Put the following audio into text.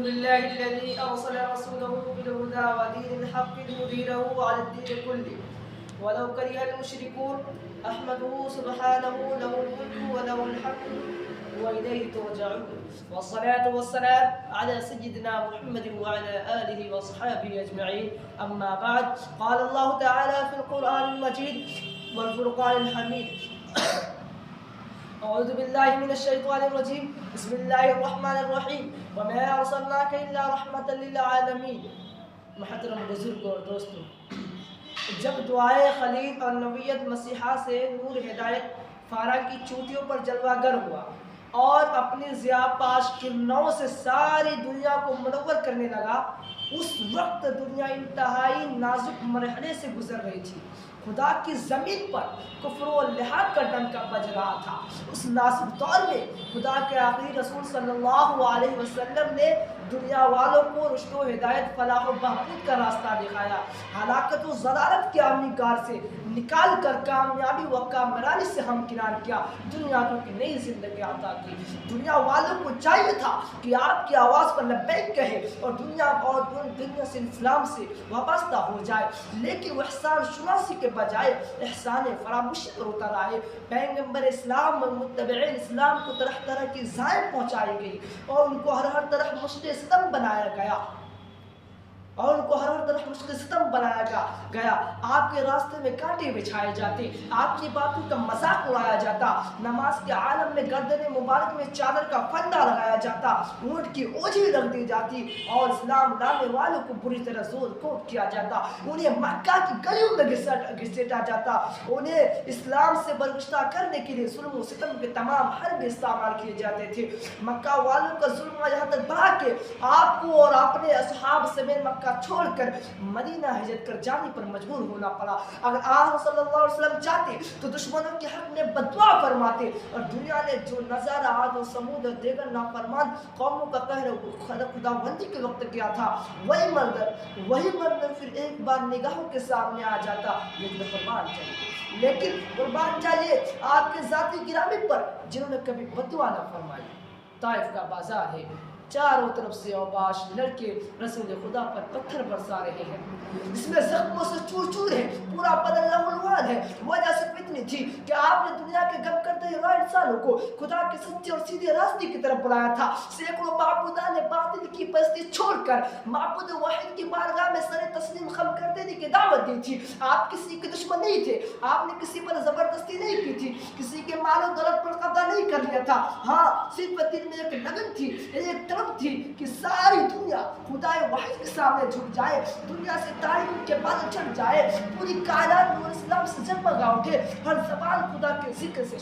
لله الذي أرسل رسوله بالهدى ودين الحق ليظهره على الدين كله ولو كره المشركون. أحمده سبحانه له الملك وله الحمد وإليه ترجعون. والصلاة والسلام على سيدنا محمد وعلى آله وصحبه أجمعين. أما بعد، قال الله تعالى في القرآن المجيد والفرقان الحميد: أعوذ بالله من الشيطان الرجيم. بسم الله الرحمن الرحيم. وما أرسلناك إلا رحمة للعالمين. محترم بزرگ اور دوستوں، جب دعائے خلیل اور نبیت مسیحا سے نور ہدایت فارا کی چوٹیوں پر جلوہ گر ہوا اور اپنی ضیاء پاش کرنوں سے ساری دنیا کو منور کرنے لگا، اس وقت دنیا انتہائی نازک مرحلے سے گزر رہی تھی۔ خدا کی زمین پر کفر و الحاد کا ڈنکا بج رہا تھا۔ اس نازک دور میں خدا کے آخری رسول صلی اللہ علیہ وسلم نے دنیا والوں کو رشد و ہدایت، فلاح و بہبود کا راستہ دکھایا، ہلاکت و ضلالت کے عامی کار سے نکال کر کامیابی و کامرانی سے ہمکنار کیا، دنیا کو ایک نئی زندگی عطا کی۔ دنیا والوں کو چاہیے تھا کہ آپ کی آواز پر لبیک کہے اور دنیا سے اسلام سے وابستہ ہو جائے، لیکن وہ احسان شناسی کے بجائے احسان فراموشی پر اتر آئے۔ پیغمبر اسلام اور متبعین اسلام کو طرح طرح کی زائیں پہنچائی گئی اور ان کو ہر طرف مشت ستم بنایا گیا آپ کے راستے میں کانٹے بچھائے جاتے، آپ کی باتوں کا مذاق اڑایا جاتا، نماز کے عالم میں گردن مبارک میں چادر کا پھندا لگایا جاتا، اونٹ کی اوجھی رکھ دی جاتی اور اسلام لانے والوں کو بری طرح زور کوٹ کیا جاتا، انہیں مکہ کی گلیوں میں گھسیٹا جاتا، انہیں اسلام سے برگشتہ کرنے کے لیے ظلم و ستم کے تمام حربے استعمال کیے جاتے تھے۔ مکہ والوں کا ظلم یہاں تک بڑھا کہ آپ کو اور اپنے اصحاب سمیت مکہ چھوڑ کر مدینہ ہجرت کر جانے پر مجبور ہونا پڑا۔ اگر آپ صلی اللہ علیہ وسلم چاہتے تو دشمنوں کے حق میں بددعا فرماتے، اور دنیا نے جو نظارہ عاد و سمود اور دیگر نافرمان قوموں کا قہر خدا بندی کے وقت کیا تھا، وہی منظر پھر ایک بار نگاہوں کے سامنے آ جاتا، لیکن قربان چاہیے آپ کے ذاتی گرامی پر جنہوں نے کبھی بددعا نہ فرمائی۔ طائف کا بازار ہے، چاروں طرف سے اوباش لڑکے رسول خدا پر پتھر برسا رہے ہیں، اس میں زخموں سے چور چور ہے، پورا بدن لہولوان ہے۔ وجہ صرف اتنی تھی کہ آپ نے دنیا کے غم کرتے ہوئے انسانوں کو خدا کے سچے اور سیدھے راستے کی طرف بلایا تھا۔ سینکڑوں معبودان باطل کی پرستی چھوڑ کر معبود واحد کی بارگاہ میں سر تسلیم خم کر دینے کی دعوت دی تھی۔ آپ کسی کے دشمن نہیں تھے، آپ نے کسی پر زبردستی نہیں کی تھی، کسی کے مال و دولت پر قبضہ نہیں کر لیا تھا۔ ہاں، صرف دل میں ایک لگن تھی، ایک طلب تھی کہ ساری دنیا خدا واحد کے سامنے جھک جائے، دنیا سے تاریخ کے بادل چھٹ جائے، پوری کائنات نور اسلام سے جگمگا اٹھے، ہر زبان خدا کے ذکر سے